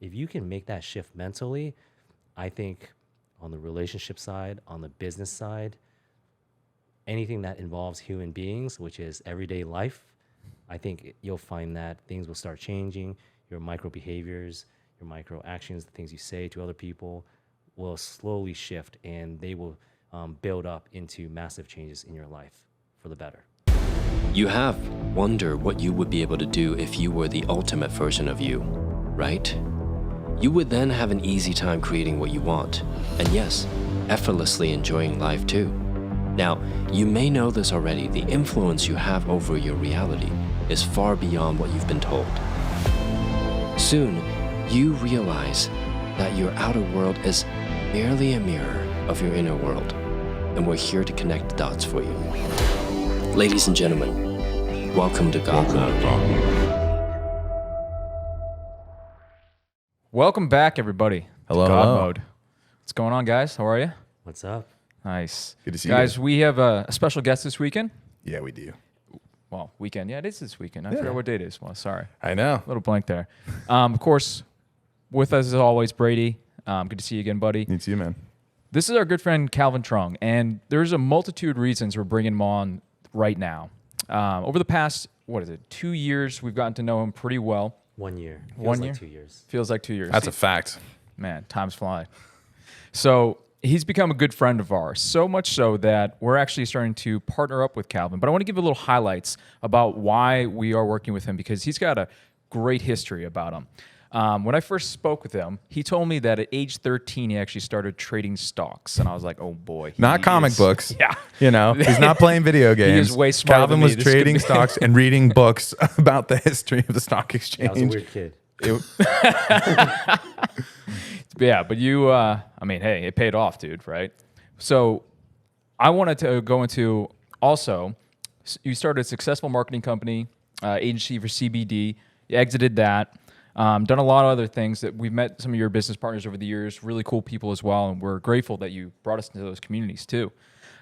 if you can make that shift mentally, I think on the relationship side, on the business side, anything that involves human beings, which is everyday life, I think you'll find that things will start changing. Your micro behaviors, your micro actions, the things you say to other people will slowly shift, and they will build up into massive changes in your life for the better. You have wondered what you would be able to do if you were the ultimate version of you, right? You would then have an easy time creating what you want, and yes, effortlessly enjoying life too. Now, you may know this already, the influence you have over your reality is far beyond what you've been told. Soon, you realize that your outer world is merely a mirror of your inner world, and we're here to connect the dots for you. Ladies and gentlemen, welcome to God Mode. Welcome back, everybody. Hello, to God hello. Mode. What's going on, guys? How are you? What's up? Nice. Good to see guys, you. we have a special guest this weekend. Yeah, we do. Well, weekend. Yeah, it is this weekend. I forgot what date it is. Well, sorry. I know. A little blank there. Of course, with us as always, Brady. Good to see you again, buddy. Me too, man. This is our good friend, Calvin Truong, and there's a multitude of reasons we're bringing him on right now. Over the past, 2 years, we've gotten to know him pretty well. 1 year. Feels 1 like year? 2 years. Feels like 2 years. That's a fact. Man, time's flying. So he's become a good friend of ours, so much so that we're actually starting to partner up with Calvin. But I want to give a little highlights about why we are working with him, because he's got a great history about him. When I first spoke with him, he told me that at age 13, he actually started trading stocks. And I was like, oh boy. Not comic books. Yeah. You know, he's not playing video games. is way smarter Calvin than me. was This could trading be- stocks and reading books about the history of the stock I was a exchange. weird kid. Yeah, but you, hey, it paid off, dude, right? So I wanted to go into also, you started a successful marketing company, agency for CBD. You exited that. Done a lot of other things that we've met some of your business partners over the years, really cool people as well. And we're grateful that you brought us into those communities too.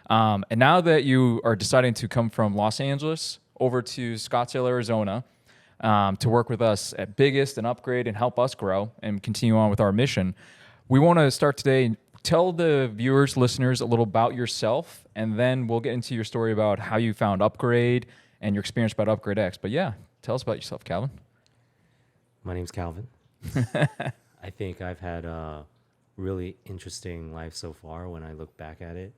And now that you are deciding to come from Los Angeles over to Scottsdale, Arizona, to work with us at Biggest and upgrade and help us grow and continue on with our mission, we want to start today. Tell the viewers, listeners a little about yourself, and then we'll get into your story about how you found Upgrade and your experience about Upgrade X. But yeah, tell us about yourself, Calvin. My name's Calvin. I think I've had a really interesting life so far when I look back at it.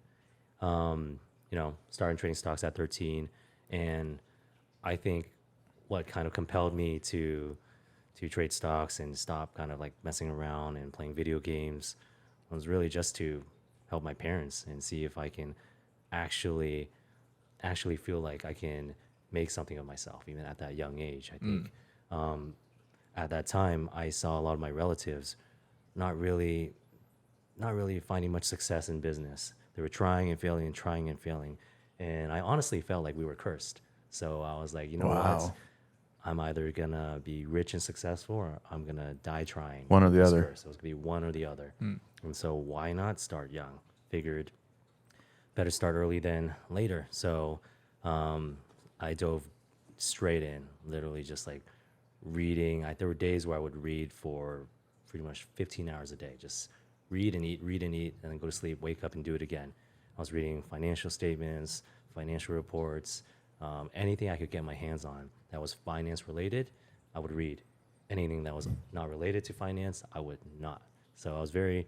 Started trading stocks at 13, and I think what kind of compelled me to trade stocks and stop kind of like messing around and playing video games was really just to help my parents and see if I can actually feel like I can make something of myself, even at that young age. I think at that time I saw a lot of my relatives not really finding much success in business. They were trying and failing, and I honestly felt like we were cursed. So I was like, what? I'm either gonna be rich and successful, or I'm gonna die trying. One or the other. So it's gonna be one or the other. And so why not start young? Figured better start early than later. So I dove straight in, literally just like reading. There were days where I would read for pretty much 15 hours a day, just read and eat, and then go to sleep, wake up and do it again. I was reading financial statements, financial reports, anything I could get my hands on that was finance related, I would read. Anything that was not related to finance, I would not. So I was very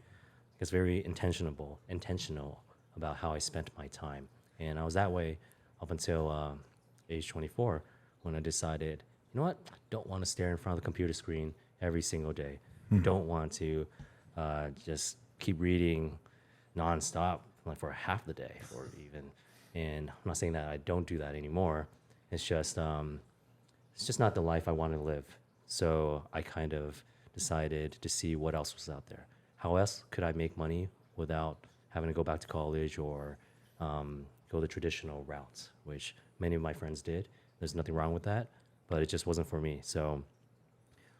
intentional about how I spent my time. And I was that way up until age 24, when I decided, you know what? I don't want to stare in front of the computer screen every single day. I don't want to just keep reading nonstop like for half the day or even. And I'm not saying that I don't do that anymore. It's just not the life I want to live. So I kind of decided to see what else was out there. How else could I make money without having to go back to college or go the traditional routes, which many of my friends did. There's nothing wrong with that, but it just wasn't for me. So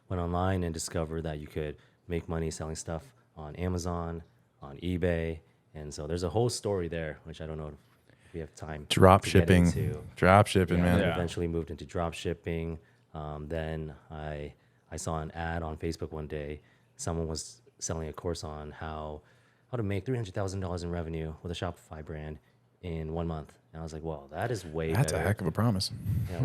went online and discovered that you could make money selling stuff on Amazon, on eBay. And so there's a whole story there, which I don't know if we have time Drop to get shipping. into. Drop shipping, Yeah, man. I eventually moved into drop shipping. Then I saw an ad on Facebook one day someone was selling a course on how to make $300,000 in revenue with a Shopify brand in 1 month. And I was like, well, that is way That's better. a heck of a promise.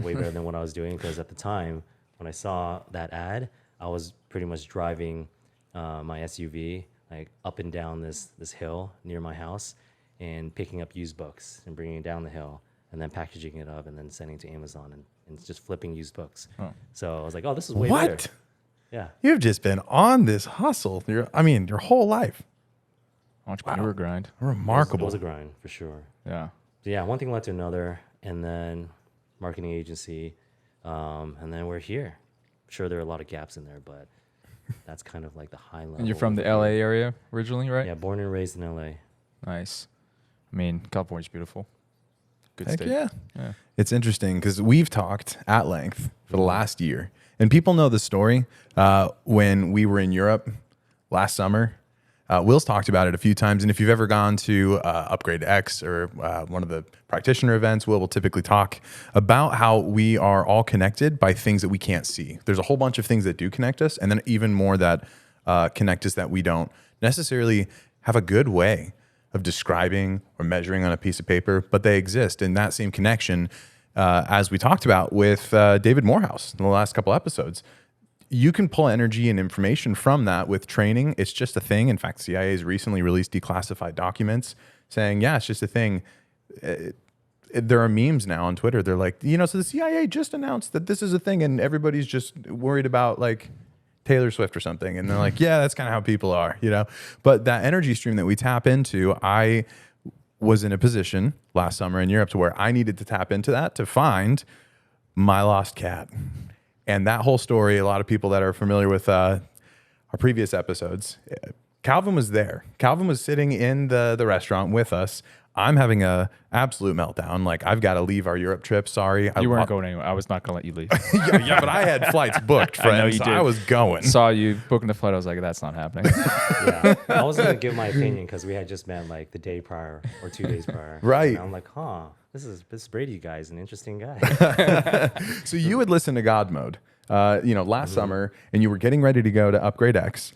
Way better than what I was doing, because at the time when I saw that ad, I was pretty much driving my SUV like up and down this hill near my house and picking up used books and bringing it down the hill and then packaging it up and then sending it to Amazon and just flipping used books. So I was like, oh, this is way better. What? Yeah. You've just been on this hustle. Your whole life. Entrepreneur grind. It Remarkable. was a grind for sure. Yeah. So yeah, one thing led to another, and then marketing agency, and then we're here. Sure, there are a lot of gaps in there, but that's kind of like the high level. And you're from the LA area originally, right? Yeah, born and raised in LA. Nice. I mean, California's beautiful. Good Heck state. yeah. It's interesting because we've talked at length for the last year, and people know the story. When we were in Europe last summer, Will's talked about it a few times, and if you've ever gone to Upgrade X or one of the practitioner events, Will typically talk about how we are all connected by things that we can't see. There's a whole bunch of things that do connect us, and then even more that connect us that we don't necessarily have a good way of describing or measuring on a piece of paper, but they exist. And that same connection, as we talked about with David Morehouse in the last couple episodes, you can pull energy and information from that with training. It's just a thing. In fact, CIA has recently released declassified documents saying, yeah, it's just a thing. There are memes now on Twitter. They're like, so the CIA just announced that this is a thing, and everybody's just worried about like Taylor Swift or something. And they're like, yeah, that's kind of how people are, But that energy stream that we tap into, I was in a position last summer in Europe to where I needed to tap into that to find my lost cat. And that whole story, a lot of people that are familiar with our previous episodes, Calvin was there. Calvin was sitting in the restaurant with us. I'm having a absolute meltdown. Like, I've got to leave our Europe trip. Sorry. You weren't going anywhere. I was not going to let you leave. yeah, but I had flights booked, friends. I know you did. I was going. Saw you booking the flight. I was like, that's not happening. Yeah, I was gonna give my opinion because we had just met like the day prior or 2 days prior. Right. And I'm like, this Brady guy is an interesting guy. So you would listen to God Mode, last summer, and you were getting ready to go to Upgrade X,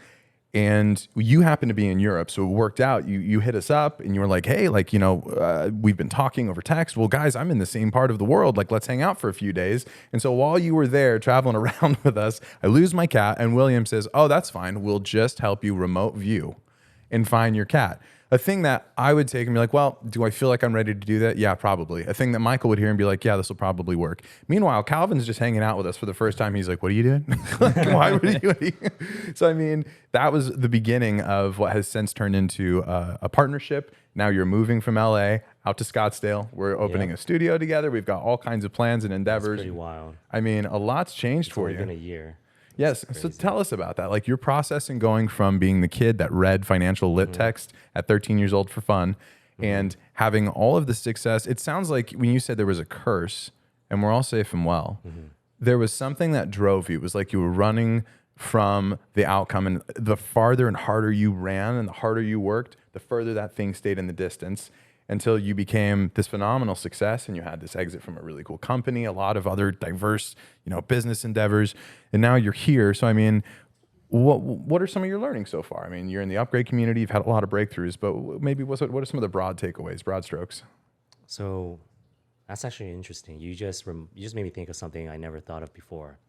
and you happened to be in Europe, so it worked out. You hit us up, and you were like, hey, we've been talking over text. Well, guys, I'm in the same part of the world. Like, let's hang out for a few days. And so while you were there traveling around with us, I lose my cat, and William says, oh, that's fine. We'll just help you remote view and find your cat. A thing that I would take and be like, well, do I feel like I'm ready to do that? Yeah, probably. A thing that Michael would hear and be like, yeah, this will probably work. Meanwhile, Calvin's just hanging out with us for the first time. He's like, what are you doing? Why would you? So, I mean, that was the beginning of what has since turned into a partnership. Now you're moving from LA out to Scottsdale. We're opening a studio together. We've got all kinds of plans and endeavors. That's pretty wild. I mean, a lot's changed for you. It's only been a year. Yes. So tell us about that. Like your process in going from being the kid that read financial lit text at 13 years old for fun and having all of the success. It sounds like when you said there was a curse and we're all safe and well, there was something that drove you. It was like you were running from the outcome, and the farther and harder you ran and the harder you worked, the further that thing stayed in the distance, until you became this phenomenal success and you had this exit from a really cool company, a lot of other diverse, business endeavors, and now you're here. So, I mean, what are some of your learnings so far? I mean, you're in the Upgrade community, you've had a lot of breakthroughs, but maybe what are some of the broad takeaways, broad strokes? So that's actually interesting. You just made me think of something I never thought of before.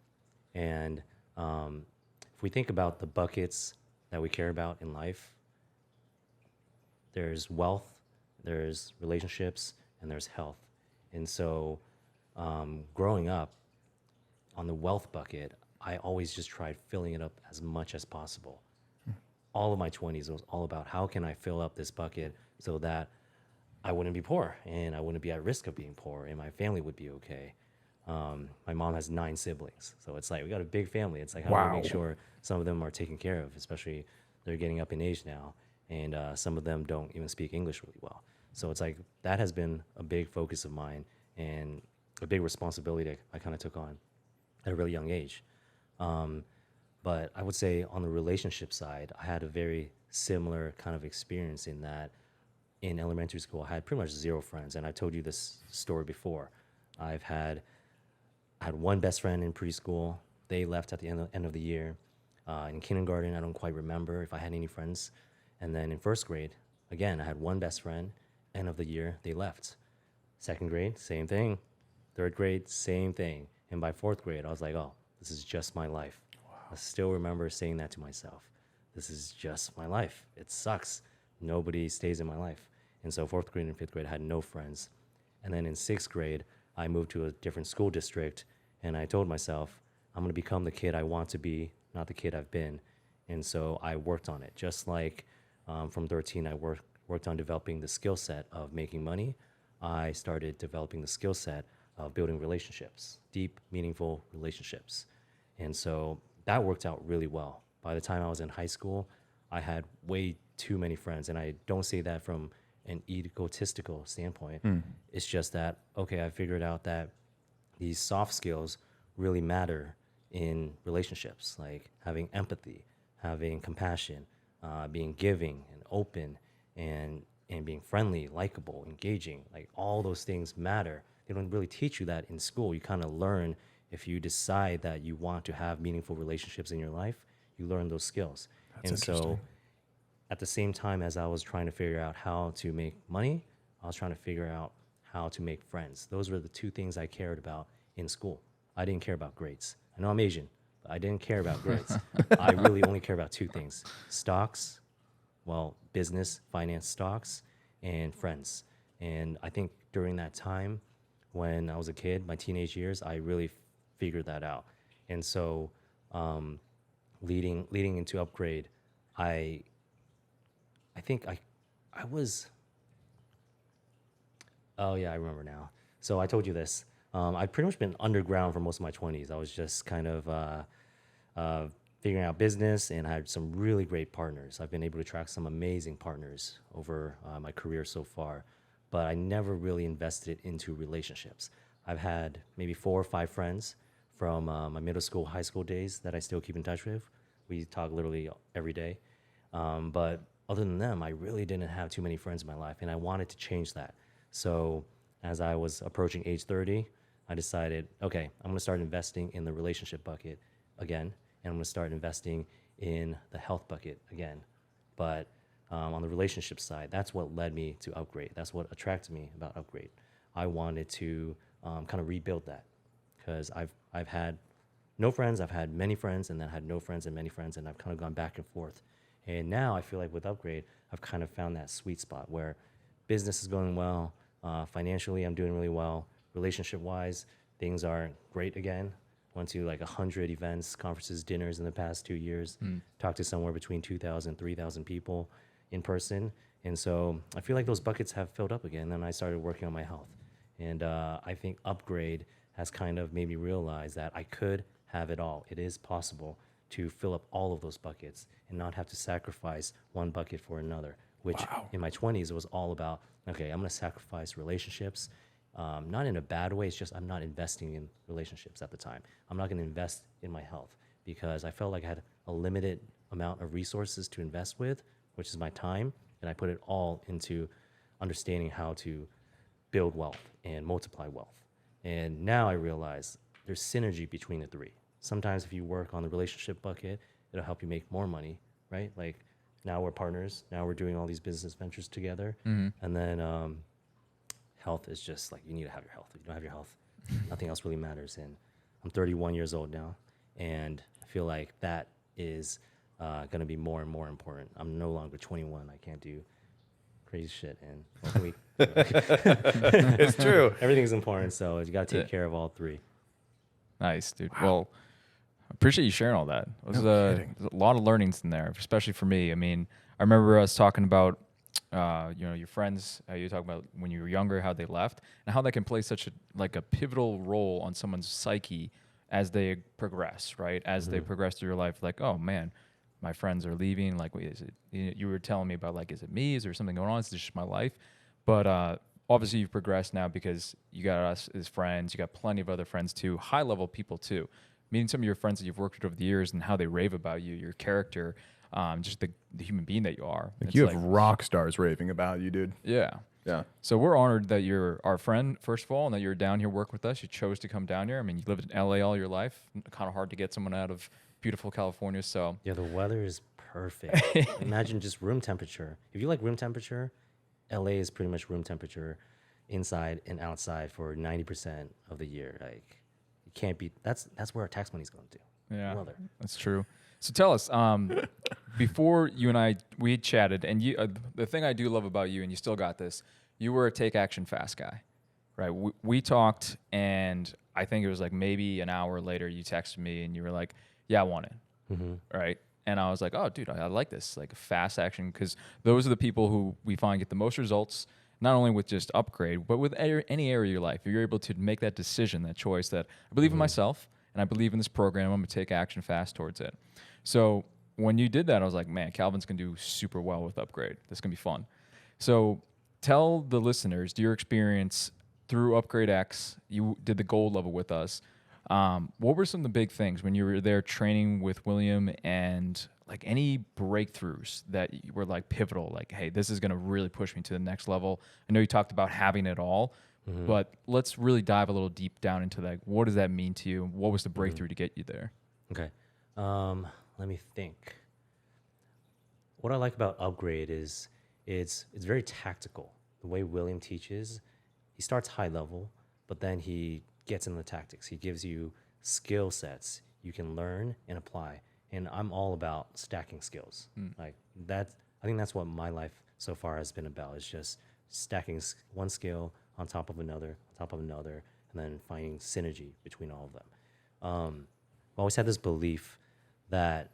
And if we think about the buckets that we care about in life, there's wealth, there's relationships, and there's health. And so growing up on the wealth bucket, I always just tried filling it up as much as possible. All of my 20s was all about how can I fill up this bucket so that I wouldn't be poor and I wouldn't be at risk of being poor and my family would be okay. My mom has 9 siblings, so it's like we got a big family. It's like how do we make sure some of them are taken care of, especially they're getting up in age now, and some of them don't even speak English really well. So it's like that has been a big focus of mine and a big responsibility that I kind of took on at a really young age. But I would say on the relationship side, I had a very similar kind of experience in that in elementary school, I had pretty much 0 friends. And I told you this story before. I had one best friend in preschool. They left at the end of the year. In kindergarten, I don't quite remember if I had any friends. And then in first grade, again, I had one best friend. End of the year, they left. Second grade, same thing. Third grade, same thing. And by fourth grade, I was like, oh, this is just my life. Wow. I still remember saying that to myself. This is just my life. It sucks. Nobody stays in my life. And so fourth grade and fifth grade, I had no friends. And then in sixth grade, I moved to a different school district. And I told myself, I'm going to become the kid I want to be, not the kid I've been. And so I worked on it. Just like from 13, I worked on developing the skill set of making money. I started developing the skill set of building relationships, deep, meaningful relationships. And so that worked out really well. By the time I was in high school, I had way too many friends. And I don't say that from an egotistical standpoint. It's just that, okay, I figured out that these soft skills really matter in relationships, like having empathy, having compassion, being giving and open, and being friendly, likable, engaging. Like all those things matter. They don't really teach you that in school. You kind of learn if you decide that you want to have meaningful relationships in your life, you learn those skills. That's and interesting. so at the same time as I was trying to figure out how to make money, I was trying to figure out how to make friends. Those were the two things I cared about in school. I didn't care about grades. I know I'm Asian, but I didn't care about grades. I really only care about two things: stocks, well, business, finance, stocks, and friends. And I think during that time when I was a kid, my teenage years, I really figured that out. And so leading into Upgrade, I think I was, oh yeah, I remember now. So I told you this. I'd pretty much been underground for most of my 20s. I was just kind of figuring out business, and I had some really great partners. I've been able to attract some amazing partners over my career so far, but I never really invested into relationships. I've had maybe 4 or 5 friends from my middle school, high school days that I still keep in touch with. We talk literally every day. But other than them, I really didn't have too many friends in my life, and I wanted to change that. So as I was approaching age 30, I decided, okay, I'm gonna start investing in the relationship bucket again, and I'm gonna start investing in the health bucket again. But on the relationship side, that's what led me to Upgrade. That's what attracted me about Upgrade. I wanted to kind of rebuild that, because I've had no friends, I've had many friends, and then had no friends and many friends, and I've kind of gone back and forth. And now I feel like with Upgrade, I've kind of found that sweet spot where business is going well, financially I'm doing really well, relationship-wise, things are great again. Went to like 100 events, conferences, dinners in the past 2 years, talked to somewhere between 2,000, 3,000 people in person. And so I feel like those buckets have filled up again, and I started working on my health. And I think Upgrade has kind of made me realize that I could have it all. It is possible to fill up all of those buckets and not have to sacrifice one bucket for another, which in my 20s, it was all about, okay, I'm gonna sacrifice relationships, not in a bad way, it's just I'm not investing in relationships at the time. I'm not gonna invest in my health because I felt like I had a limited amount of resources to invest with, which is my time, and I put it all into understanding how to build wealth and multiply wealth. And now I realize there's synergy between the three. Sometimes if you work on the relationship bucket, it'll help you make more money, right? Like now we're partners, now we're doing all these business ventures together. And then health is just like, you need to have your health. If you don't have your health, nothing else really matters. And I'm 31 years old now, and I feel like that is going to be more and more important. I'm no longer 21. I can't do crazy shit. And well, It's true. everything's important, so you got to take care of all three. Nice, dude. Well, I appreciate you sharing all that. It was kidding. there's a lot of learnings in there, especially for me. I mean, I remember us talking about, your friends, how you talk about when you were younger, how they left, and how that can play such a pivotal role on someone's psyche as they progress, right? As they progress through your life, like, oh man, my friends are leaving. Like, wait, is it? You were telling me about, like, is it me? Is there something going on? Is this just my life? But obviously you've progressed now because you got us as friends. You got plenty of other friends too, high level people too. Meeting some of your friends that you've worked with over the years and how they rave about you, your character, just the human being that you are. Like It's you have rock stars raving about you, dude. Yeah. Yeah. So we're honored that you're our friend, first of all, and that you're down here working with us. You chose to come down here. I mean, you lived in LA all your life. Kind of hard to get someone out of beautiful California. So Yeah, the weather is perfect. Imagine just room temperature. If you like room temperature, LA is pretty much room temperature inside and outside for 90% of the year. Like, you can't beat that's where our tax money's going to. yeah, Weather. that's true. So tell us, before you and I we had chatted, and you, the thing I do love about you, and you still got this, you were a take action fast guy, right? We talked, and I think it was like maybe an hour later, you texted me, and you were like, "Yeah, I want it," right? And I was like, "Oh, dude, I like this, like fast action," because those are the people who we find get the most results, not only with just upgrade, but with any area of your life. If you're able to make that decision, that choice, that I believe in myself, and I believe in this program, I'm gonna take action fast towards it. So when you did that, I was like, man, Calvin's gonna do super well with upgrade. This is gonna be fun. So tell the listeners your experience through Upgrade X. You did the gold level with us. What were some of the big things when you were there training with William, and like any breakthroughs that were like pivotal, like, hey, this is going to really push me to the next level? I know you talked about having it all, but let's really dive a little deep down into that. What does that mean to you? What was the breakthrough to get you there? Okay. Let me think. What I like about Upgrade is it's very tactical. The way William teaches, he starts high level, but then he gets into the tactics. He gives you skill sets you can learn and apply. And I'm all about stacking skills. Like that, I think that's what my life so far has been about. Is just stacking one skill on top of another, on top of another, and then finding synergy between all of them. I've always had this belief that,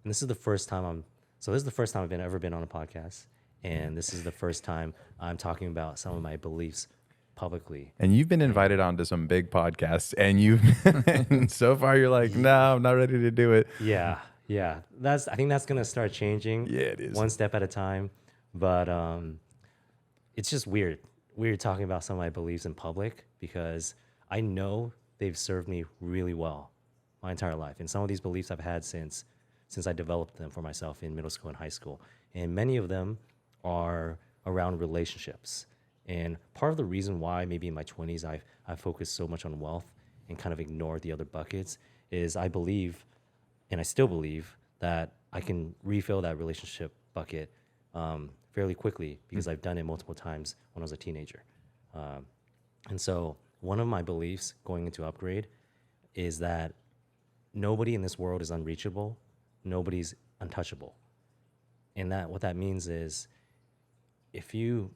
and this is the first time I've ever been on a podcast, and this is the first time I'm talking about some of my beliefs publicly. And you've been invited onto some big podcasts, and so far you're like, no, I'm not ready to do it. Yeah. I think that's gonna start changing. Yeah, it is. One step at a time. But it's just weird talking about some of my beliefs in public, because I know they've served me really well my entire life. And some of these beliefs I've had since I developed them for myself in middle school and high school. And many of them are around relationships. And part of the reason why maybe in my 20s I focused so much on wealth and kind of ignored the other buckets is I believe, and I still believe, that I can refill that relationship bucket fairly quickly, because I've done it multiple times when I was a teenager. And so one of my beliefs going into Upgrade is that nobody in this world is unreachable. Nobody's untouchable. And that what that means is if you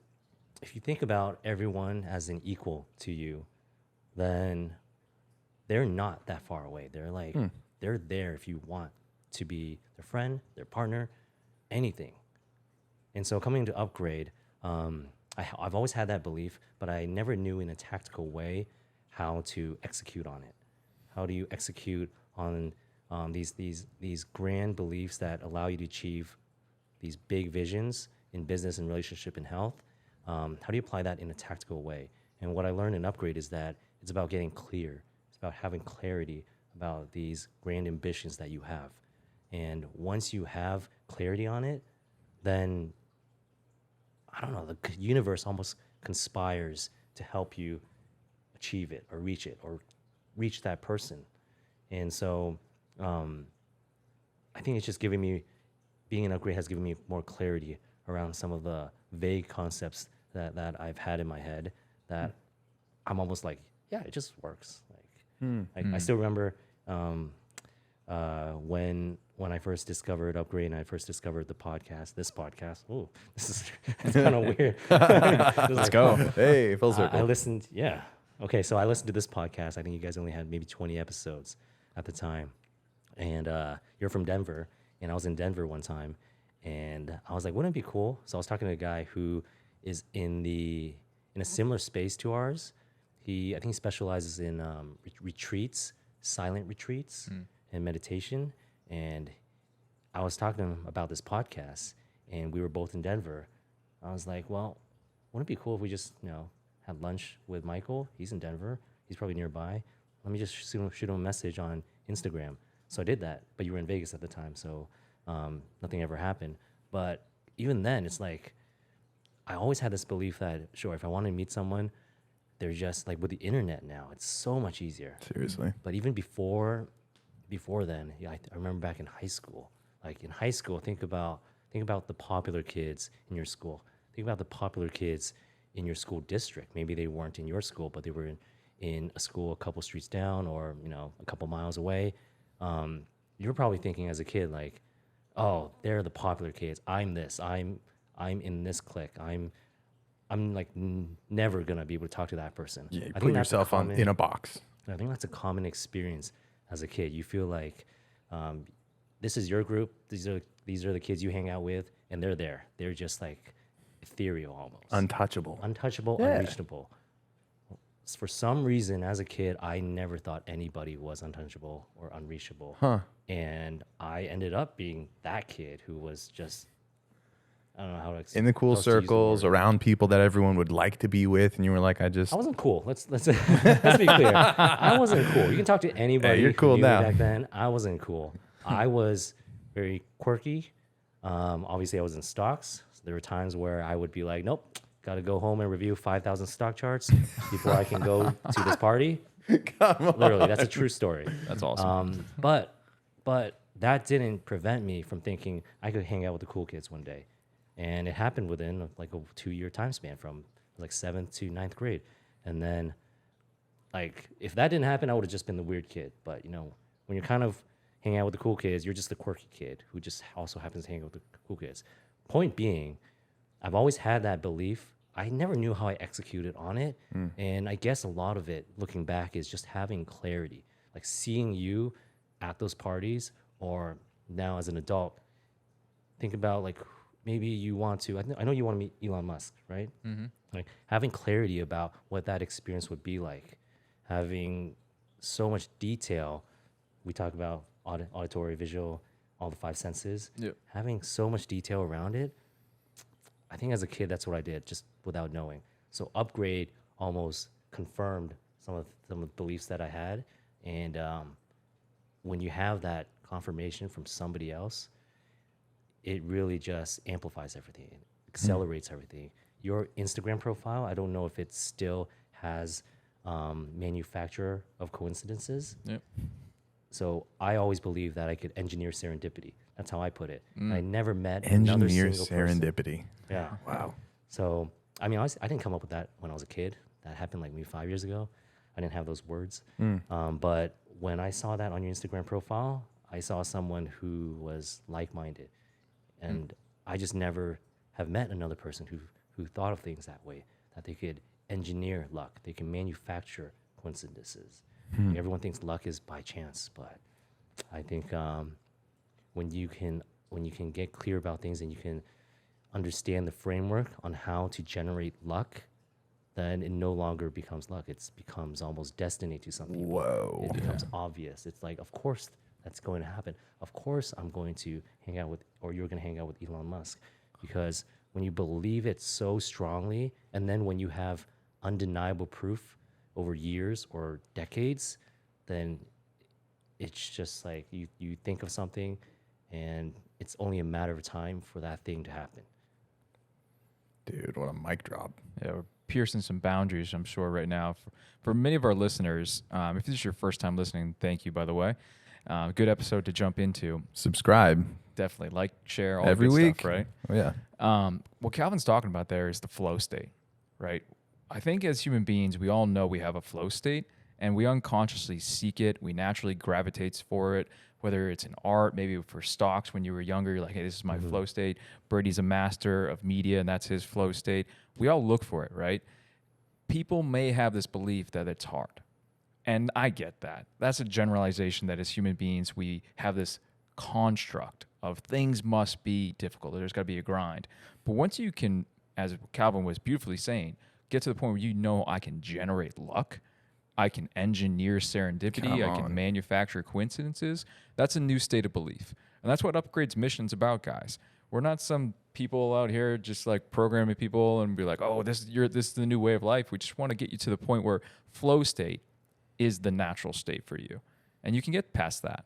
think about everyone as an equal to you, then they're not that far away. They're like, they're there if you want to be their friend, their partner, anything. And so coming to Upgrade, I've always had that belief, but I never knew in a tactical way how to execute on it. How do you execute on these grand beliefs that allow you to achieve these big visions in business and relationship and health? How do you apply that in a tactical way? And what I learned in Upgrade is that it's about getting clear. It's about having clarity about these grand ambitions that you have. And once you have clarity on it, then, I don't know, the universe almost conspires to help you achieve it or reach that person. And so I think it's just giving me, being in Upgrade has given me more clarity around some of the vague concepts that I've had in my head, that I'm almost like, yeah, it just works. I still remember when I first discovered Upgrade and I first discovered this podcast. Oh, this is kind of weird. Let's go. Hey, full circle. I listened. Yeah. Okay. So I listened to this podcast. I think you guys only had maybe 20 episodes at the time. And you're from Denver. And I was in Denver one time. And I was like, wouldn't it be cool? So I was talking to a guy who is in a similar space to ours. I think he specializes in retreats, silent retreats, and meditation. And I was talking to him about this podcast, and we were both in Denver. I was like, well, wouldn't it be cool if we just, had lunch with Michael? He's in Denver. He's probably nearby. Let me just shoot him a message on Instagram. So I did that, but you were in Vegas at the time, so nothing ever happened. But even then, it's like, I always had this belief that, sure, if I want to meet someone, they're just like, with the internet now, it's so much easier. Seriously. But even before before then, yeah, I remember back in high school. Like in high school, think about the popular kids in your school. Think about the popular kids in your school district. Maybe they weren't in your school, but they were in a school a couple streets down, or a couple miles away. You were probably thinking as a kid like, oh, they're the popular kids. I'm this. I'm in this clique. I'm like never gonna be able to talk to that person. Yeah, you I put think that's a yourself common, in a box. I think that's a common experience as a kid. You feel like this is your group. These are the kids you hang out with, and they're there. They're just like ethereal almost, Untouchable. unreachable. For some reason, as a kid, I never thought anybody was untouchable or unreachable. And I ended up being that kid who was just, I don't know how to explain. In the cool circles, around people that everyone would like to be with, and you were like, I wasn't cool. Let's let's be clear. I wasn't cool. You can talk to anybody. Hey, you're cool who knew me now. back then. I wasn't cool. I was very quirky. Obviously, I was in stocks. So there were times where I would be like, nope, got to go home and review 5,000 stock charts before I can go to this party. Literally, that's a true story. That's awesome. But that didn't prevent me from thinking I could hang out with the cool kids one day. And it happened within like a 2-year time span from like 7th to 9th grade. And then like if that didn't happen, I would have just been the weird kid. But when you're kind of hanging out with the cool kids, you're just the quirky kid who just also happens to hang out with the cool kids. Point being, I've always had that belief. I never knew how I executed on it. And I guess a lot of it, looking back, is just having clarity. Like seeing you at those parties, or now as an adult, think about like maybe you want to, I know you want to meet Elon Musk, right? Like having clarity about what that experience would be like, having so much detail. We talk about auditory, visual, all the 5 senses. Yep. Having so much detail around it, I think as a kid, that's what I did, just without knowing. So Upgrade almost confirmed some of the beliefs that I had. And when you have that confirmation from somebody else, it really just amplifies everything. It accelerates everything. Your Instagram profile, I don't know if it still has manufacturer of coincidences. Yep. So I always believed that I could engineer serendipity. That's how I put it. I never met another Engineer single person. serendipity. Yeah. Wow. So, I mean, I didn't come up with that when I was a kid. That happened like maybe 5 years ago. I didn't have those words. But when I saw that on your Instagram profile, I saw someone who was like-minded. And I just never have met another person who thought of things that way, that they could engineer luck. They can manufacture coincidences. Everyone thinks luck is by chance, but I think when you can get clear about things and you can understand the framework on how to generate luck, then it no longer becomes luck. It becomes almost destiny to some people. Whoa. It becomes obvious. It's like, of course that's going to happen. Of course I'm going to hang out with, or you're going to hang out with Elon Musk. Because when you believe it so strongly, and then when you have undeniable proof over years or decades, then it's just like you think of something and it's only a matter of time for that thing to happen. Dude, what a mic drop. Yeah, we're piercing some boundaries, I'm sure, right now. For many of our listeners, if this is your first time listening, thank you, by the way. Good episode to jump into. Subscribe Definitely like, share, all every the good week. stuff, right? Oh, yeah. What Calvin's talking about there is the flow state, right? I think as human beings, we all know we have a flow state, and we unconsciously seek it. We naturally gravitate for it, whether it's in art, maybe for stocks when you were younger, you're like, hey, this is my flow state. Brady's a master of media, and that's his flow state. We all look for it, right? People may have this belief that it's hard. And I get that. That's a generalization that as human beings, we have this construct of things must be difficult. There's got to be a grind. But once you can, as Calvin was beautifully saying, get to the point where you know I can generate luck, I can engineer serendipity, I can manufacture coincidences, that's a new state of belief. And that's what Upgrade's mission's about, guys. We're not some people out here just like programming people and be like, oh, this is the new way of life. We just want to get you to the point where flow state is the natural state for you. And you can get past that.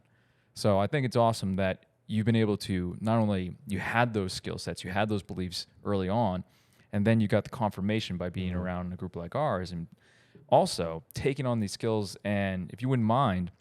So I think it's awesome that you've been able to, not only you had those skill sets, you had those beliefs early on, and then you got the confirmation by being around a group like ours, and also taking on these skills. And if you wouldn't mind,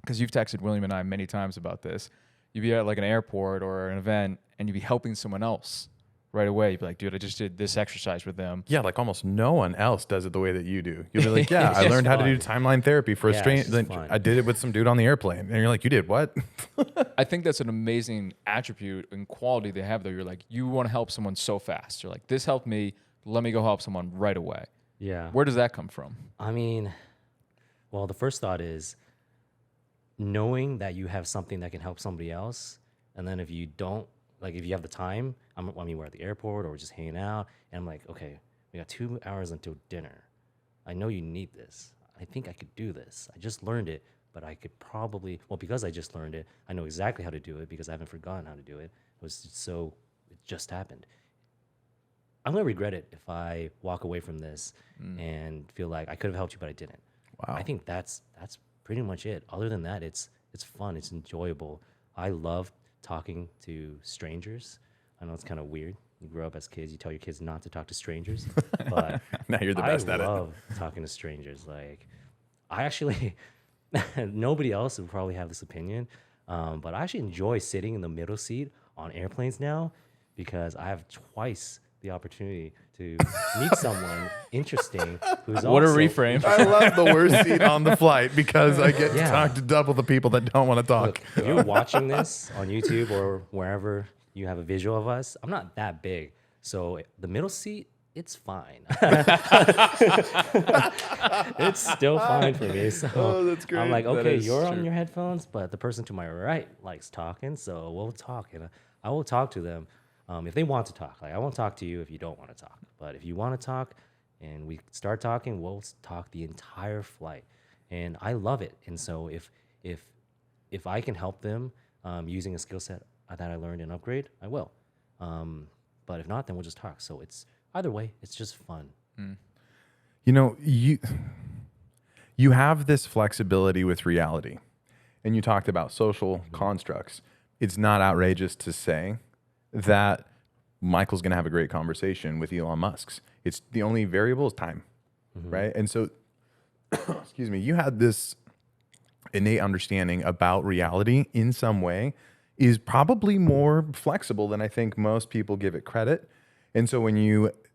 because you've texted William and I many times about this. You'd be at like an airport or an event, and you'd be helping someone else right away. You'd be like, dude, I just did this exercise with them. Yeah, like almost no one else does it the way that you do. You'll be like, yeah, It's I just learned how to do fun. timeline therapy for a Yeah, it's stranger. just Then fun. I did it with some dude on the airplane. And you're like, you did what? I think that's an amazing attribute and quality they have, though. You're like, you want to help someone so fast. You're like, this helped me. Let me go help someone right away. Yeah. Where does that come from? I mean, well, the first thought is knowing that you have something that can help somebody else. And then if you don't, like if you have the time, I mean, we're at the airport or we're just hanging out. And I'm like, okay, we got 2 hours until dinner. I know you need this. I think I could do this. I just learned it, but I could probably, well, because I just learned it, I know exactly how to do it because I haven't forgotten how to do it. It just happened. I'm gonna regret it if I walk away from this and feel like I could have helped you, but I didn't. Wow. I think that's pretty much it. Other than that, it's fun. It's enjoyable. I love talking to strangers. I know it's kind of weird. You grow up as kids, you tell your kids not to talk to strangers, but Now you're the best I at it. love talking to strangers. Like, I actually, nobody else would probably have this opinion, but I actually enjoy sitting in the middle seat on airplanes now because I have twice the opportunity to meet someone interesting who's What a also reframe. I love the worst seat on the flight because I get to Yeah. talk to double the people that don't want to talk. Look, if you're watching this on YouTube or wherever you have a visual of us, I'm not that big. So the middle seat, it's fine. It's still fine for me. So Oh, that's great. I'm like, That okay, is you're on true. your headphones, but the person to my right likes talking, so we'll talk. And I will talk to them if they want to talk. Like I won't talk to you if you don't want to talk. But if you want to talk and we start talking, we'll talk the entire flight. And I love it. And so if I can help them using a skill set that I learned and upgrade, I will. But if not, then we'll just talk. So it's either way, it's just fun. You know, you have this flexibility with reality. And you talked about social constructs. It's not outrageous to say that Michael's going to have a great conversation with Elon Musk's. It's the only variable is time, right? And so, excuse me, you had this innate understanding about reality in some way is probably more flexible than I think most people give it credit. And so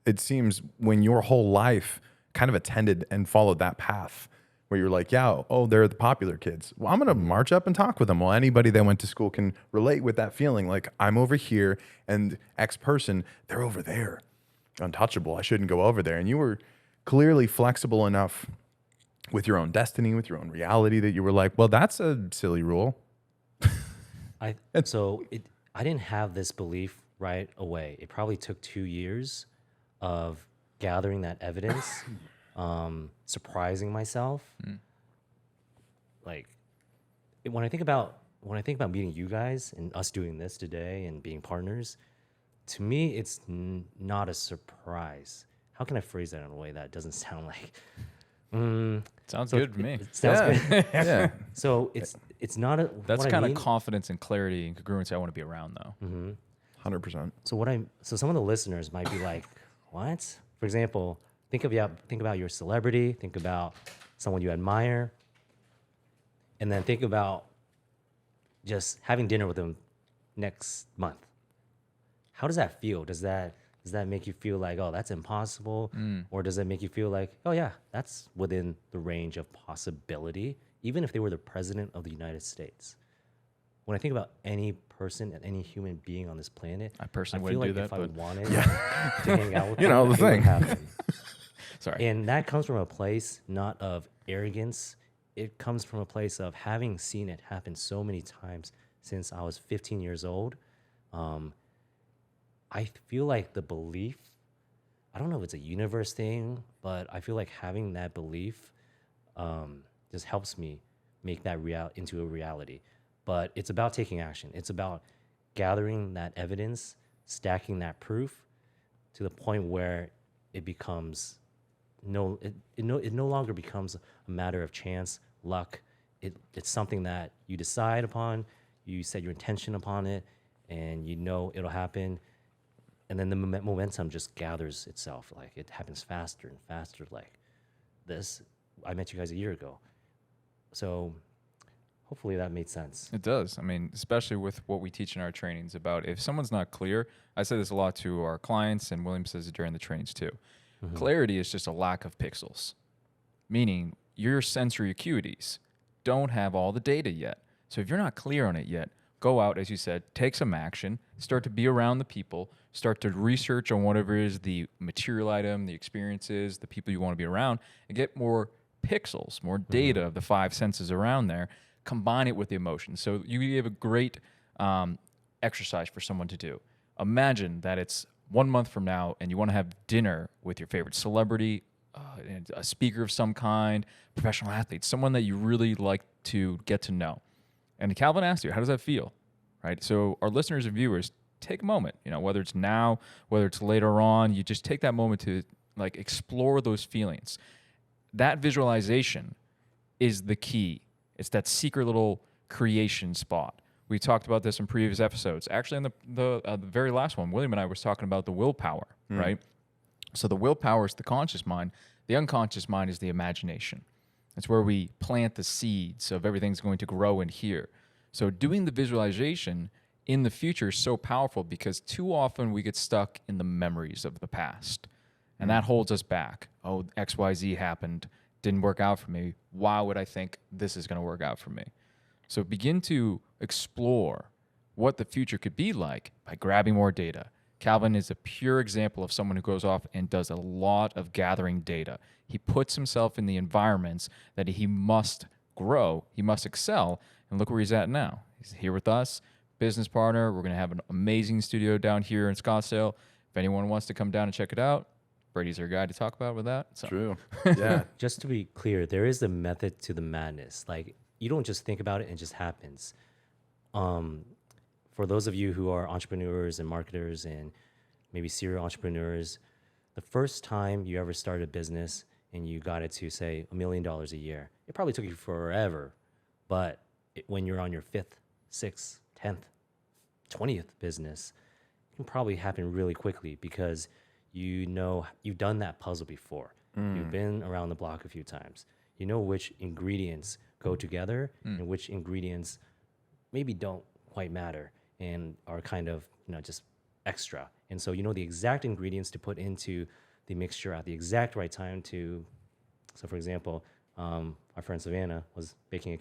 it seems when your whole life kind of attended and followed that path where you're like, yeah, oh, they're the popular kids. Well, I'm going to march up and talk with them. Well, anybody that went to school can relate with that feeling. Like I'm over here and X person, they're over there. Untouchable. I shouldn't go over there. And you were clearly flexible enough with your own destiny, with your own reality that you were like, well, that's a silly rule. I didn't have this belief right away. It probably took 2 years of gathering that evidence, surprising myself. Like when I think about meeting you guys and us doing this today and being partners, to me it's not a surprise. How can I phrase that in a way that doesn't sound like Sounds good to me. it sounds good. Yeah. So it's not a That's what I kind of mean- confidence and clarity and congruency I want to be around, though. 100%. So some of the listeners might be like, what? For example, think about your celebrity, think about someone you admire, and then think about just having dinner with them next month. How does that feel? Does that make you feel like, oh, that's impossible? Or does it make you feel like, oh yeah, that's within the range of possibility, even if they were the president of the United States? When I think about any person and any human being on this planet, I personally feel wouldn't like do if that, I but- wanted to hang out with You them, know, the it would thing. happen. Sorry. And that comes from a place not of arrogance. It comes from a place of having seen it happen so many times since I was 15 years old. I feel like the belief, I don't know if it's a universe thing, but I feel like having that belief just helps me make that into a reality. But it's about taking action. It's about gathering that evidence, stacking that proof to the point where it becomes it no longer becomes a matter of chance, luck. It's something that you decide upon, you set your intention upon it, and you know it'll happen. And then the momentum just gathers itself. Like it happens faster and faster. Like this, I met you guys a year ago. So Hopefully that made sense. It does. I mean, especially with what we teach in our trainings about if someone's not clear, I say this a lot to our clients, and William says it during the trainings too. Clarity is just a lack of pixels, meaning your sensory acuities don't have all the data yet. So if you're not clear on it yet, go out, as you said, take some action, start to be around the people, start to research on whatever is the material item, the experiences, the people you want to be around, and get more pixels, more data of the five senses around there, combine it with the emotions. So you give a great exercise for someone to do. Imagine that it's 1 month from now and you want to have dinner with your favorite celebrity, a speaker of some kind, professional athlete, someone that you really like to get to know. And Calvin asked you, how does that feel? Right? So our listeners and viewers, take a moment, whether it's now, whether it's later on, you just take that moment to like explore those feelings. That visualization is the key. It's that secret little creation spot. We talked about this in previous episodes. Actually, in the very last one, William and I was talking about the willpower, right? So the willpower is the conscious mind. The unconscious mind is the imagination. It's where we plant the seeds of everything's going to grow in here. So doing the visualization in the future is so powerful because too often we get stuck in the memories of the past. And that holds us back. Oh, XYZ happened, didn't work out for me. Why would I think this is going to work out for me? So begin to explore what the future could be like by grabbing more data. Calvin is a pure example of someone who goes off and does a lot of gathering data. He puts himself in the environments that he must grow, he must excel, and look where he's at now. He's here with us, business partner. We're going to have an amazing studio down here in Scottsdale. If anyone wants to come down and check it out, Brady's our guy to talk about with that. So. True. Yeah. Just to be clear, there is a method to the madness. Like, you don't just think about it and it just happens. For those of you who are entrepreneurs and marketers and maybe serial entrepreneurs, the first time you ever started a business and you got it to, say, $1 million a year, it probably took you forever. But when you're on your 5th, 6th, 10th, 20th business, it can probably happen really quickly because you've done that puzzle before. You've been around the block a few times. You know which ingredients go together and which ingredients maybe don't quite matter and are kind of, just extra. And so you know the exact ingredients to put into the mixture at the exact right time so for example, our friend Savannah was baking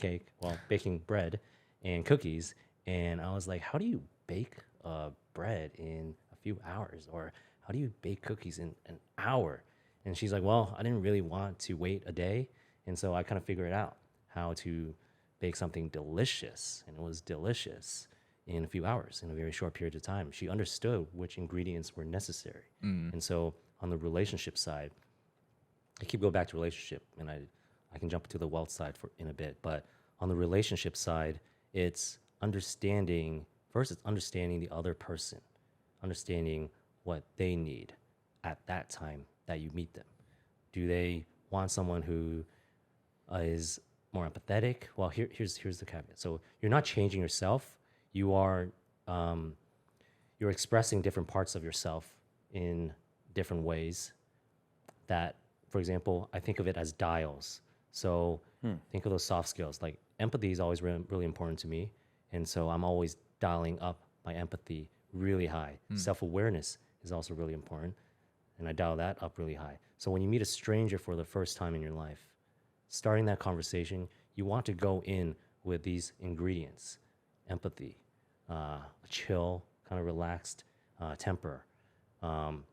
baking bread and cookies. And I was like, how do you bake bread in a few hours? Or how do you bake cookies in an hour? And she's like, well, I didn't really want to wait a day. And so I kind of figured out how to bake something delicious. And it was delicious in a few hours, in a very short period of time. She understood which ingredients were necessary. And so on the relationship side, I keep going back to relationship, and I can jump to the wealth side in a bit. But on the relationship side, it's understanding the other person, understanding what they need at that time that you meet them. Do they want someone who is more empathetic? Well, here's the caveat. So you're not changing yourself. You are you're expressing different parts of yourself in different ways. That, for example, I think of it as dials. So think of those soft skills. Like empathy is always really important to me, and so I'm always dialing up my empathy really high. Self-awareness is also really important, and I dial that up really high. So when you meet a stranger for the first time in your life, starting that conversation, you want to go in with these ingredients: empathy, a chill, kind of relaxed temper,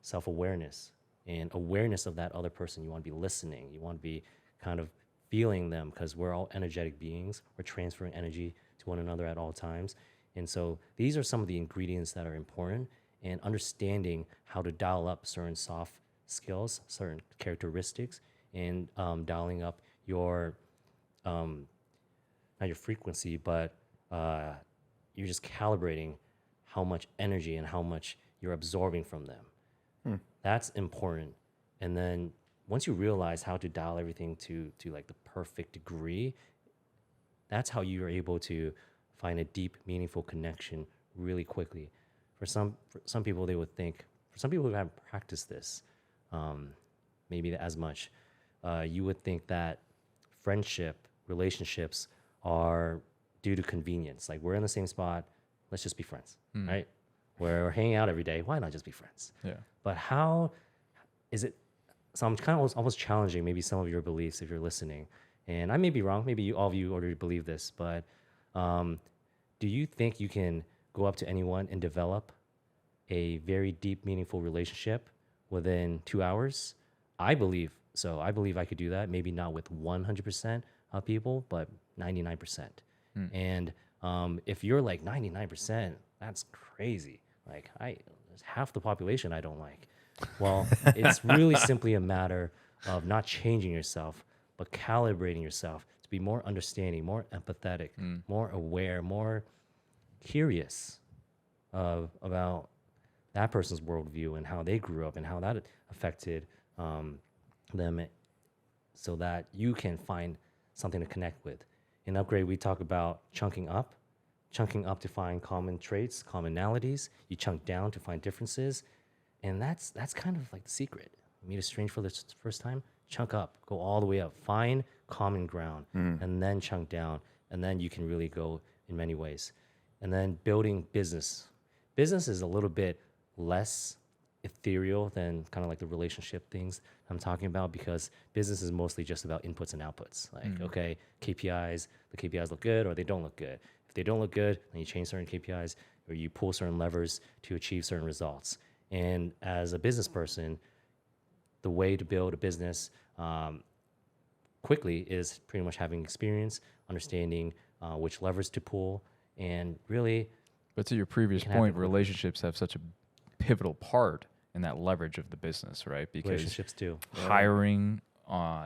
self-awareness, and awareness of that other person. You want to be listening. You want to be kind of feeling them, because we're all energetic beings. We're transferring energy to one another at all times. And so these are some of the ingredients that are important, and understanding how to dial up certain soft skills, certain characteristics, and dialing up your, not your frequency, but you're just calibrating how much energy and how much you're absorbing from them. That's important. And then once you realize how to dial everything to like the perfect degree, that's how you're able to find a deep, meaningful connection really quickly. For some people, they would think, for some people who haven't practiced this, maybe as much, you would think that relationships are due to convenience. Like we're in the same spot, let's just be friends, right? We're hanging out every day. Why not just be friends? Yeah. But how is it? So I'm kind of almost challenging maybe some of your beliefs if you're listening. And I may be wrong. Maybe all of you already believe this. But do you think you can go up to anyone and develop a very deep, meaningful relationship within 2 hours? I believe so. I believe I could do that. Maybe not with 100% of people, but 99%. And if you're like 99%, that's crazy. Like there's half the population I don't like. Well, it's really simply a matter of not changing yourself, but calibrating yourself to be more understanding, more empathetic, more aware, more curious about that person's worldview and how they grew up and how that affected them, so that you can find something to connect with. In Upgrade, we talk about chunking up to find common traits, commonalities. You chunk down to find differences. And that's kind of like the secret. Meet a stranger for the first time, chunk up, go all the way up, find common ground, and then chunk down. And then you can really go in many ways. And then building business. Business is a little bit less ethereal than kind of like the relationship things I'm talking about, because business is mostly just about inputs and outputs. Like, okay, KPIs, the KPIs look good or they don't look good. If they don't look good, then you change certain KPIs or you pull certain levers to achieve certain results. And as a business person, the way to build a business quickly is pretty much having experience, understanding which levers to pull, and really. But to your previous point, relationships have such a pivotal part in that leverage of the business, right? Because relationships too. Hiring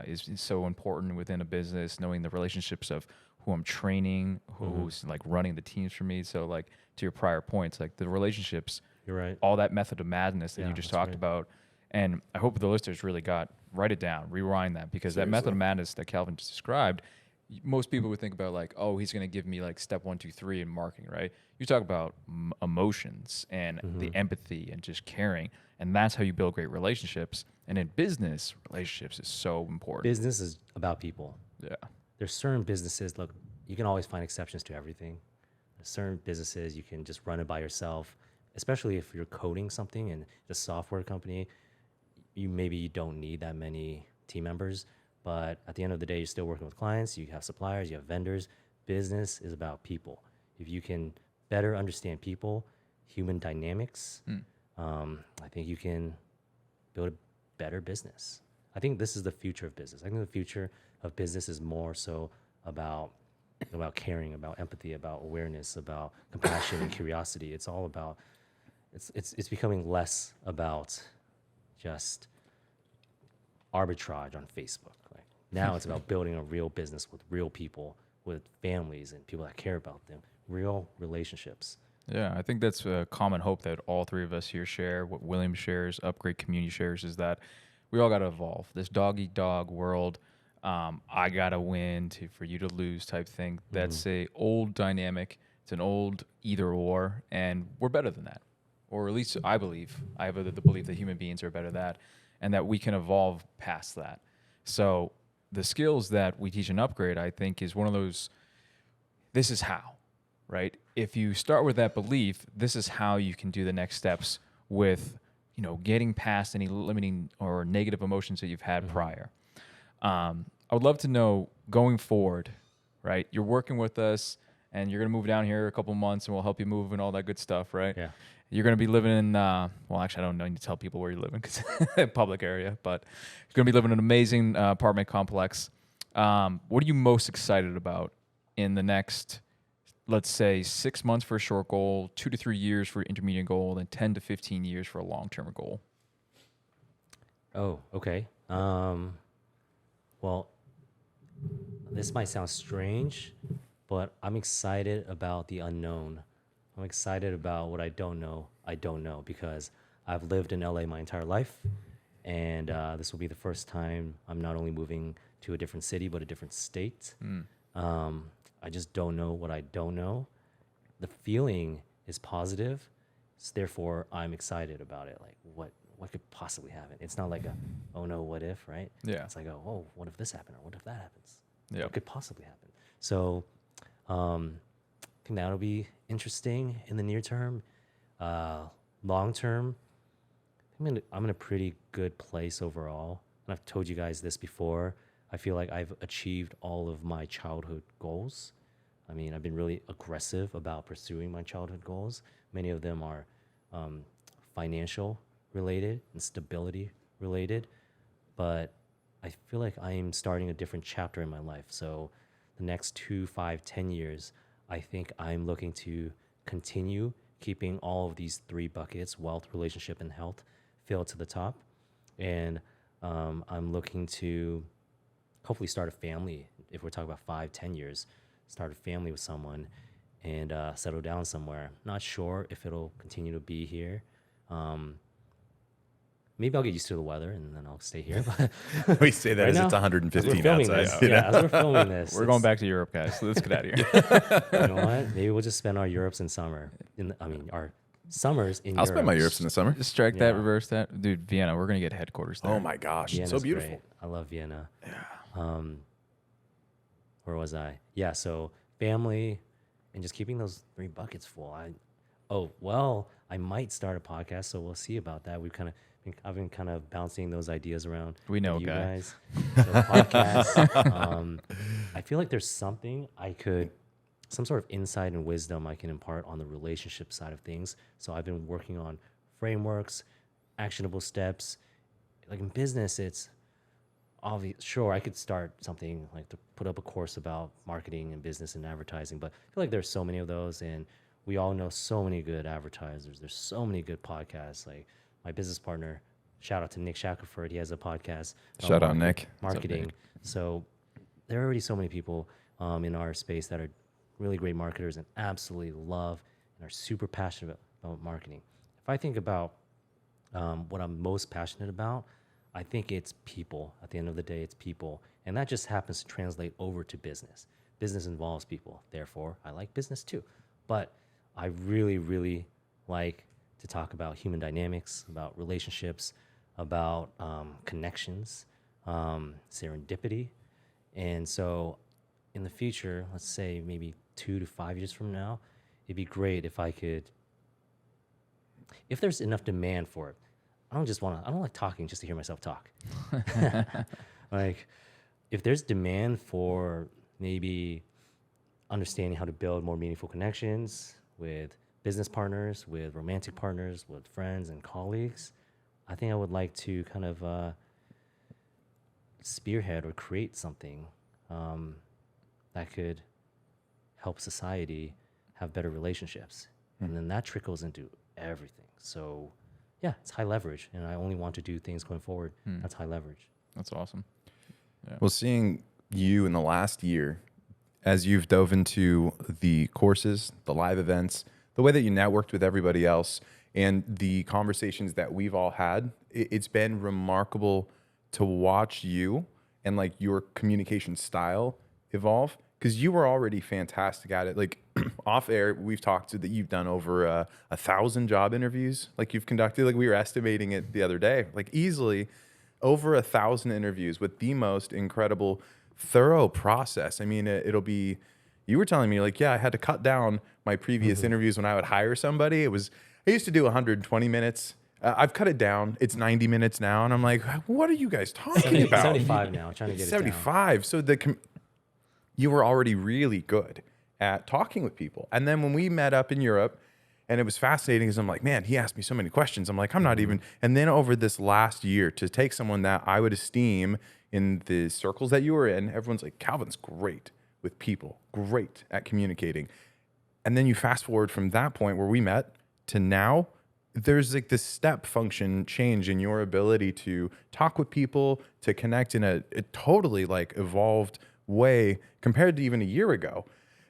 is so important within a business, knowing the relationships of who I'm training, who's like running the teams for me. So like to your prior points, like the relationships, you're right. All that method of madness that you just talked about. And I hope the listeners really write it down, rewind that, because that method of madness that Calvin just described, most people would think about like, oh, he's going to give me like step 1, 2, 3 in marketing, right? You talk about emotions and the empathy and just caring. And that's how you build great relationships. And in business, relationships is so important. Business is about people. Yeah. There's certain businesses, look, you can always find exceptions to everything. There's certain businesses you can just run it by yourself, especially if you're coding something in a software company. You don't need that many team members, but at the end of the day, you're still working with clients, you have suppliers, you have vendors. Business is about people. If you can better understand people, human dynamics, I think you can build a better business. I think this is the future of business. I think the future of business is more so about caring, about empathy, about awareness, about compassion and curiosity. It's all about, it's becoming less about just arbitrage on Facebook. Like now it's about building a real business with real people, with families and people that care about them, real relationships. Yeah, I think that's a common hope that all three of us here share. What William shares, Upgrade Community shares, is that we all got to evolve. This dog-eat-dog world, I got to win for you to lose type thing. That's a old dynamic. It's an old either or, and we're better than that. Or at least I believe. I have the belief that human beings are better than that, and that we can evolve past that. So the skills that we teach in Upgrade, I think, is one of those, this is how, right? If you start with that belief, this is how you can do the next steps with, getting past any limiting or negative emotions that you've had prior. I would love to know, going forward, right? You're working with us, and you're going to move down here a couple months, and we'll help you move and all that good stuff, right? Yeah. You're going to be living in, well, actually, I don't need to tell people where you're living because it's a public area, but you're going to be living in an amazing apartment complex. What are you most excited about in the next, let's say, 6 months for a short goal, 2 to 3 years for an intermediate goal, and 10 to 15 years for a long-term goal? Oh, okay. Well, this might sound strange, but I'm excited about the unknown. I'm excited about what I don't know, because I've lived in LA my entire life, and this will be the first time I'm not only moving to a different city, but a different state. I just don't know what I don't know. The feeling is positive, so therefore I'm excited about it. Like, what could possibly happen? It's not like a, oh no, what if, right? Yeah. It's like, oh, what if this happened, or what if that happens? Yeah. What could possibly happen? So think that'll be interesting in the near term. Long term, I'm in a pretty good place overall. And I've told you guys this before. I feel like I've achieved all of my childhood goals. I mean, I've been really aggressive about pursuing my childhood goals. Many of them are financial related and stability related, but I feel like I'm starting a different chapter in my life. So the next 2, 5, 10 years, I think I'm looking to continue keeping all of these 3 buckets, wealth, relationship, and health, filled to the top. And I'm looking to hopefully start a family. If we're talking about 5, 10 years, start a family with someone and settle down somewhere. Not sure if it'll continue to be here. Maybe I'll get used to the weather and then I'll stay here. But We say that right as now, it's as we're 115 filming outside. this, as we're filming this, We're going back to Europe, guys. So let's get out of here. You know what? Maybe we'll just spend our Europes in summer. Our summers in I'll Europe. spend my Europe's in the summer. Strike that, Yeah. reverse that. Dude, Vienna, we're going to get headquarters there. Oh my gosh, it's so Vienna's beautiful. great. I love Vienna. Yeah. Where was I? Yeah. So family, and just keeping those 3 buckets full. I might start a podcast, so we'll see about that. I've been kind of bouncing those ideas around. We know, with you guy. guys. So podcast. I feel like there's some sort of insight and wisdom I can impart on the relationship side of things. So I've been working on frameworks, actionable steps. Like in business, it's obvious. Sure, I could start something like to put up a course about marketing and business and advertising, but I feel like there's so many of those, and we all know so many good advertisers. There's so many good podcasts. Like my business partner, shout out to Nick Shackelford. He has a podcast. about Shout out, Nick. Marketing. Nick? So there are already so many people in our space that are really great marketers and absolutely love and are super passionate about marketing. If I think about what I'm most passionate about, I think it's people. At the end of the day, it's people. And that just happens to translate over to business. Business involves people. Therefore, I like business too. But I really, really like to talk about human dynamics, about relationships, about connections, serendipity. And so in the future, let's say maybe 2 to 5 years from now, it'd be great if there's enough demand for it. I don't like talking just to hear myself talk. Like, if there's demand for maybe understanding how to build more meaningful connections with business partners, with romantic partners, with friends and colleagues, I think I would like to kind of spearhead or create something that could help society have better relationships. And then that trickles into everything. So yeah, it's high leverage, and I only want to do things going forward. That's high leverage. That's awesome. Well, seeing you in the last year, as you've dove into the courses, the live events, the way that you networked with everybody else, and the conversations that we've all had, it's been remarkable to watch you and like your communication style evolve, because you were already fantastic at it. Like off air, we've talked to that you've done over 1,000 job interviews. Like you've conducted, like we were estimating it the other day, like easily over 1,000 interviews with the most incredible, thorough process. I mean, it'll be, you were telling me like, yeah, I had to cut down my previous interviews when I would hire somebody. I used to do 120 minutes. I've cut it down. It's 90 minutes now. And I'm like, what are you guys talking about? 75 now, trying to get it down. 75. So you were already really good at talking with people. And then when we met up in Europe, and it was fascinating because I'm like, man, he asked me so many questions. I'm like, I'm not even. And then over this last year, to take someone that I would esteem in the circles that you were in, everyone's like, Calvin's great with people, great at communicating. And then you fast forward from that point where we met to now, there's like this step function change in your ability to talk with people, to connect in a totally like evolved way compared to even a year ago.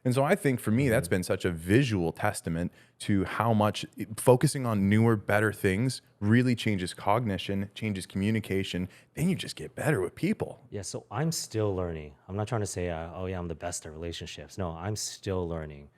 And so I think for me, that's been such a visual testament to how much focusing on newer, better things really changes cognition, changes communication. Then you just get better with people. Yeah, so I'm still learning. I'm not trying to say, I'm the best at relationships. No, I'm still learning.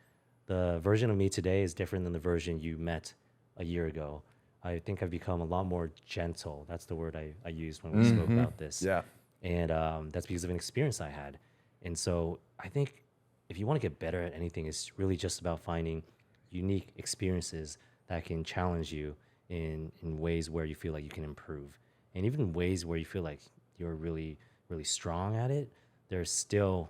The version of me today is different than the version you met a year ago. I think I've become a lot more gentle. That's the word I used when we spoke about this. Yeah. And that's because of an experience I had. And so I think if you want to get better at anything, it's really just about finding unique experiences that can challenge you in ways where you feel like you can improve. And even ways where you feel like you're really, really strong at it, there's still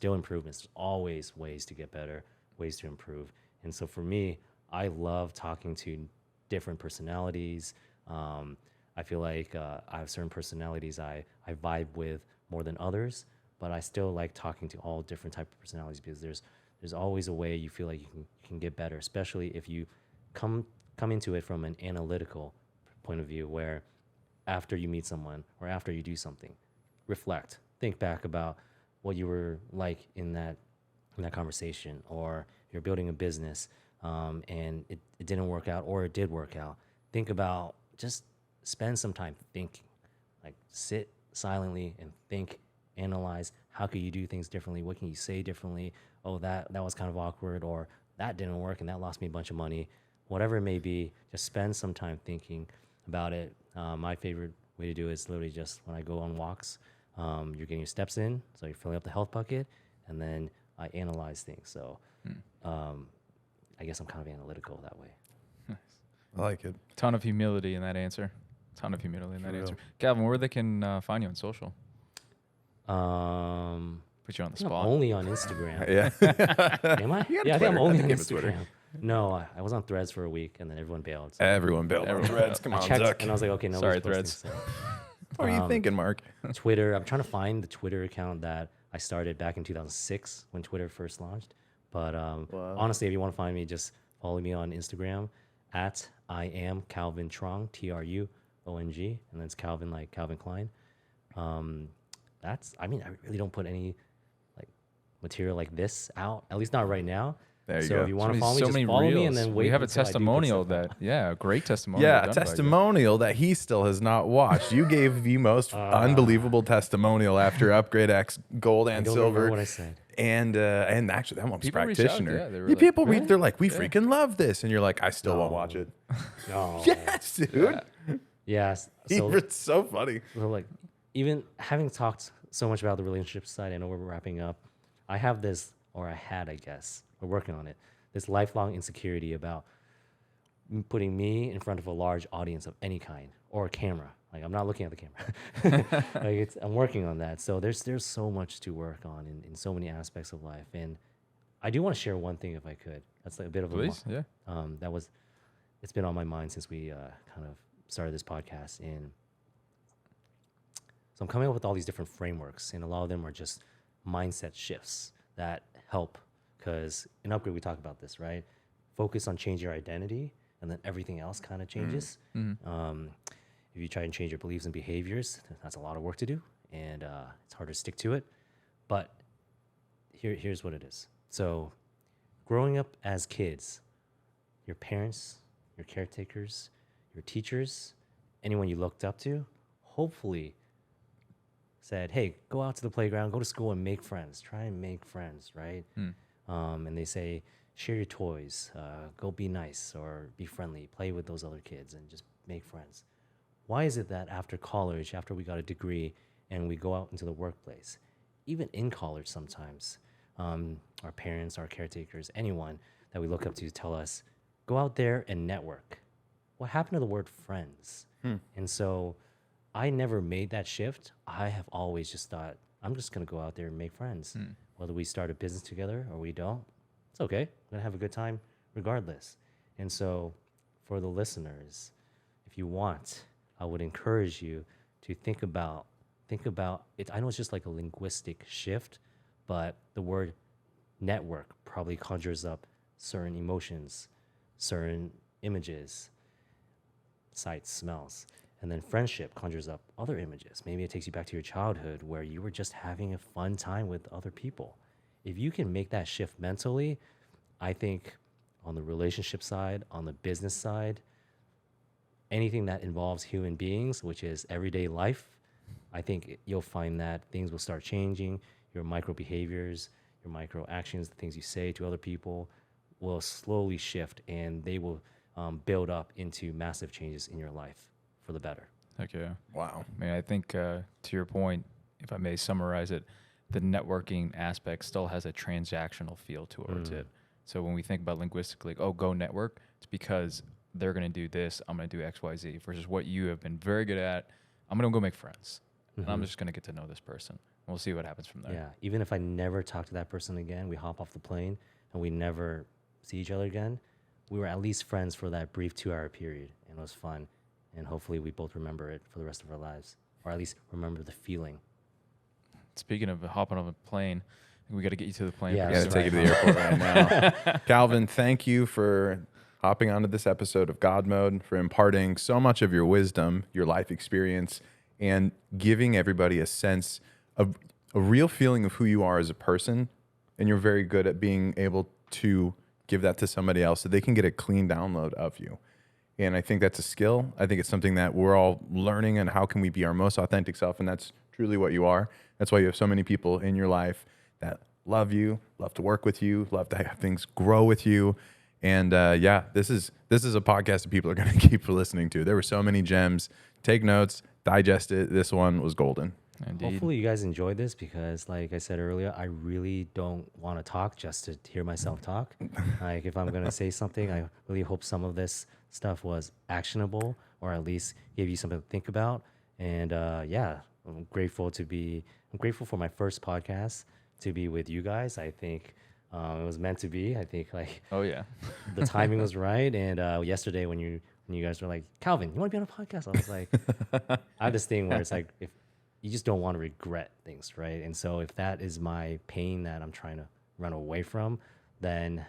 improvements. There's always ways to get better, ways to improve. And so for me, I love talking to different personalities. I feel like I have certain personalities I vibe with more than others, but I still like talking to all different type of personalities because there's always a way you feel like you can get better, especially if you come into it from an analytical point of view, where after you meet someone or after you do something, reflect, think back about what you were like in that conversation, or you're building a business and it didn't work out, or it did work out. Think about, just spend some time thinking, like sit silently and think, analyze, how could you do things differently? What can you say differently? Oh, that was kind of awkward, or that didn't work and that lost me a bunch of money. Whatever it may be, just spend some time thinking about it. My favorite way to do it is literally just when I go on walks. You're getting your steps in, so you're filling up the health bucket, and then I analyze things. So I guess I'm kind of analytical that way. I like it. Ton of humility in that answer. Calvin, where they can find you on social? Put you on the I'm spot. only on Instagram. Yeah. Am I? You got Yeah, I think I'm Twitter. only I on think it's Twitter. Instagram. No, I was on Threads for a week, and then everyone bailed. So Everyone built on Threads. Come I on, checked, Zuck. and I was like, okay, no. Sorry, Threads. What are you thinking, Mark? Twitter. I'm trying to find the Twitter account that I started back in 2006 when Twitter first launched. But honestly, if you want to find me, just follow me on Instagram at I am Calvin Truong, Truong, and that's Calvin like Calvin Klein. I really don't put any like material like this out, at least not right now. There you so go. if you want to follow me, just follow me, and then wait. We have a until I do good testimonial stuff. a great testimonial. Yeah, done a by you. testimonial that he still has not watched. You gave the most unbelievable testimonial after Upgrade X Gold and I don't Silver. remember what I said. And actually, that one was People reached out, practitioner. yeah, they were Yeah, like, people read. They're like, "We freaking love this," and you're like, "I still won't No. watch it." No. Yes, dude. Yeah. So It's so funny. So like, even having talked so much about the relationship side, I know we're wrapping up. I have this, or I had, I guess, we're working on it, this lifelong insecurity about putting me in front of a large audience of any kind, or a camera. Like, I'm not looking at the camera. I'm working on that. So there's so much to work on in so many aspects of life. And I do want to share one thing, if I could. That's like a bit of Please, yeah. It's been on my mind since we kind of started this podcast. And so I'm coming up with all these different frameworks, and a lot of them are just mindset shifts that help. Because in Upgrade, we talk about this, right? Focus on changing your identity, and then everything else kind of changes. If you try and change your beliefs and behaviors, that's a lot of work to do, and it's hard to stick to it. But here's what it is. So growing up as kids, your parents, your caretakers, your teachers, anyone you looked up to, hopefully said, hey, go out to the playground, go to school and make friends. Try and make friends, right? And they say, share your toys, go be nice or be friendly, play with those other kids and just make friends. Why is it that after college, after we got a degree and we go out into the workplace, even in college sometimes, our parents, our caretakers, anyone that we look up to tell us, go out there and network. What happened to the word friends? And so I never made that shift. I have always just thought, I'm just going to go out there and make friends. Whether we start a business together or we don't, it's okay. We're going to have a good time regardless. And so for the listeners, if you want, I would encourage you to think about it. I know it's just like a linguistic shift, but the word network probably conjures up certain emotions, certain images, sights, smells. And then friendship conjures up other images. Maybe it takes you back to your childhood where you were just having a fun time with other people. If you can make that shift mentally, I think on the relationship side, on the business side, anything that involves human beings, which is everyday life, I think you'll find that things will start changing. Your micro behaviors, your micro actions, the things you say to other people will slowly shift, and they will build up into massive changes in your life for the better. Heck yeah. Wow. I mean, I think to your point, if I may summarize it, the networking aspect still has a transactional feel towards it. So when we think about linguistically, oh, go network, it's because they're going to do this, I'm going to do X, Y, Z, versus what you have been very good at. I'm going to go make friends. And I'm just going to get to know this person. We'll see what happens from there. Yeah, even if I never talk to that person again, we hop off the plane and we never see each other again, we were at least friends for that brief 2-hour period, and it was fun. And hopefully we both remember it for the rest of our lives, or at least remember the feeling. Speaking of hopping on a plane, we got to get you to the plane. Yeah, pretty Got to soon. take you to the airport right now. Calvin, thank you for hopping onto this episode of God Mode, for imparting so much of your wisdom, your life experience, and giving everybody a sense of a real feeling of who you are as a person. And you're very good at being able to give that to somebody else so they can get a clean download of you. And I think that's a skill. I think it's something that we're all learning, and how can we be our most authentic self? And that's truly what you are. That's why you have so many people in your life that love you, love to work with you, love to have things grow with you. And yeah, this is a podcast that people are going to keep listening to. There were so many gems. Take notes, digest it. This one was golden. Indeed. Hopefully you guys enjoyed this, because like I said earlier, I really don't want to talk just to hear myself talk. Like if I'm going to say something, I really hope some of this stuff was actionable, or at least gave you something to think about. And yeah, I'm grateful for my first podcast to be with you guys. I think it was meant to be. I think like Oh, yeah. the timing was right. And yesterday when you guys were like, Calvin, you want to be on a podcast? I was like, I have this thing where it's like, if you just don't want to regret things, right? And so if that is my pain that I'm trying to run away from, then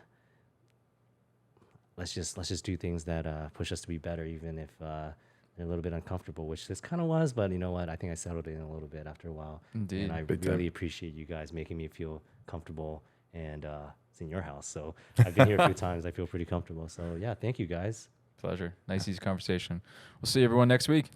let's just do things that push us to be better, even if they're a little bit uncomfortable, which this kind of was. But you know what? I think I settled in a little bit after a while. Indeed. And I Big really time. appreciate you guys making me feel comfortable. And it's in your house, so I've been here a few times. I feel pretty comfortable. So yeah, thank you guys. Pleasure. Nice, easy conversation. We'll see everyone next week.